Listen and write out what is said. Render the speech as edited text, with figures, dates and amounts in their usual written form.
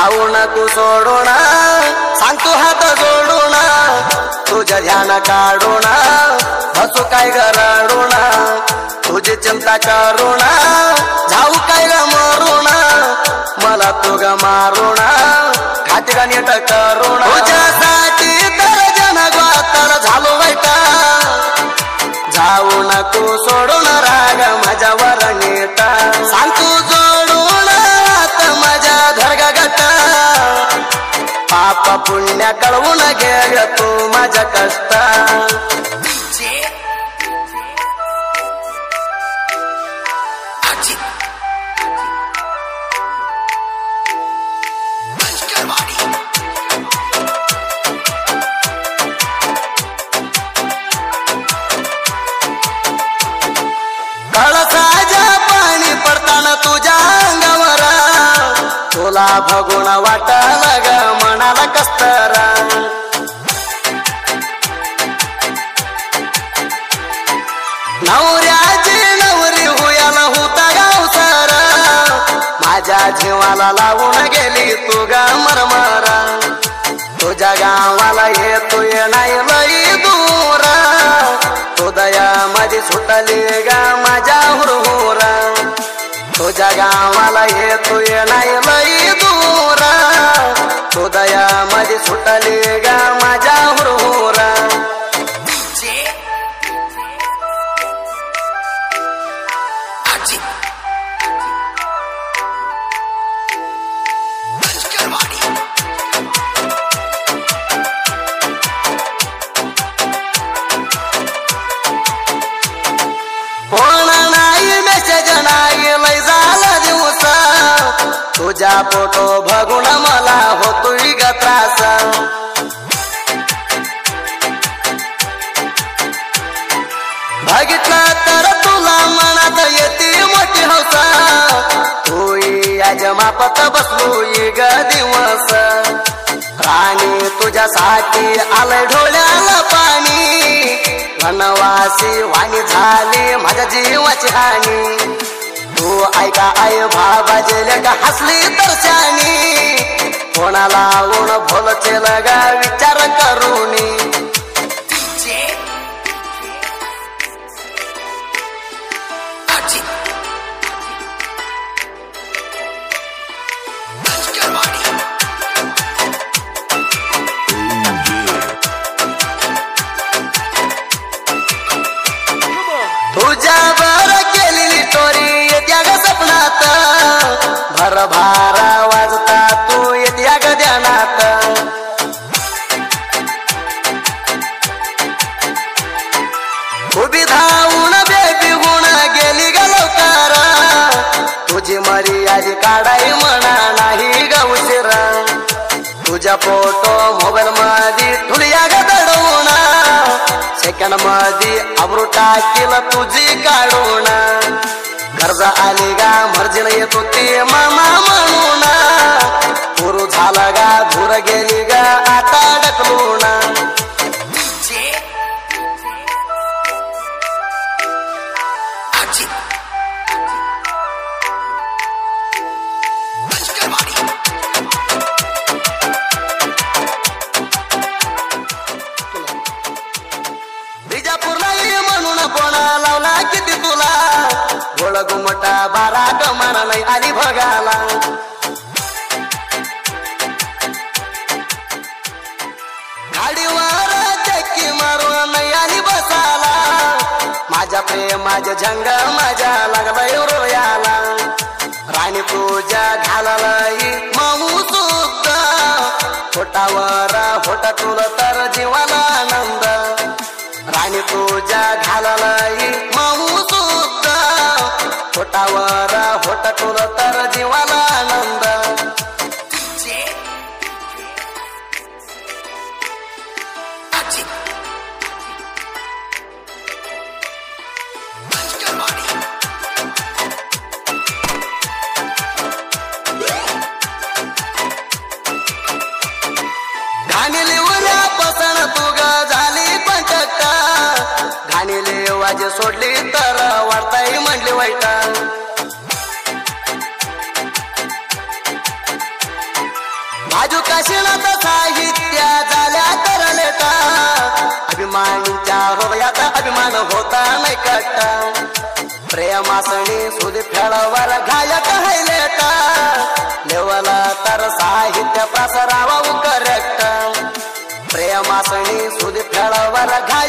जाऊ नको सोडून सांगतो हात जोडून तुझ्या ध्यान काढून हसू काय गरडून तुझी चिंता करून जाऊ काय ग मरून मला तू ग मारून खाती ग नीट करून तुझ्यासाठी तर जनगवातर झालो बैठा जाऊ नको सोडून राग माझ्यावर नीट सांगतो जोडून आता माझ्या धरगा गटा पाप पुण्य कळवून घे तू माझ्या कष्ट कळसाच्या पाणी पडताना तुझ्या अंगावर तुला बघून वाटलं ग मनाला कस्तरा नवऱ्याची नवरी हुयाला होता गावसर माझ्या जीवाला लावून गेली तू ग मरमरा तुझ्या गावाला येतोय नाही लई दूर तो दया माझी सुटली ग माझ्या हुरहुरा तुझ्या गावाला येतोय नाही लई दूर तो दया माझी सुटली ग माझ्या हुरहुरा तुझा फोटो बघून मला होतोय ग त्रास बघितलं तर तुला मनात येते मोठी हौसा तू आज मापत बसलोय ग दिवस राणी तुझ्यासाठी आलंय डोळ्याला पाणी वनवासी वाणी झाली माझ्या जीवाची हानी तू ऐका आई भाबाजेल का हसली तर शानी कोणाला ऊन भोलचेल गा विचार करूनी तुझ्या बर केलेली टोरी येत्या ग सपनात भर भारा वाजता तू येत्या ग ध्यानात उभी धावून बेबी गुण गेली ग लवकर तुझी मर्यादी काढाई म्हणा नाही ग उशिरा तुझ्या फोटो मोबाईल मध्ये ठुलिया ग दडवून सेकंड मध्ये अब्रू टाकील तुझी काढून गरजा आली गा मर्जीला येत होती मामा म्हणून पुरू झाला गा धूर गेली गा आता ढकलून गोळ घुमटा बारा कमाना नाही आली भगाला गाडीवर चक्की मारून नाही आली बसाला माझ्या प्रेमाच्या झंग माझ्या लागलाय रोयाला राणी तुझ्या घालालाई माऊ सुद्ध होटावर होटा तुला तर जीवाला आनंद राणी तुझ्या घालालाई माऊ सुद्ध होटावर होटा तुला तर जीवाला आनंद घाणीली उद्या पसण तू ग झाली पंचक्का घाणीली वाजे सोडली तर वाटताई म्हणली वाईटा आजू काशीनाथ साहित्य झाल्या तर लेटा अभिमानीच्या हृदयात अभिमान होता नाही कट्टा प्रेमासणी सुध फेळवर घायक है लेटा लेवला तर साहित्य प्रसरावा करेक्ट प्रेमासणी सुध फेळवर घाय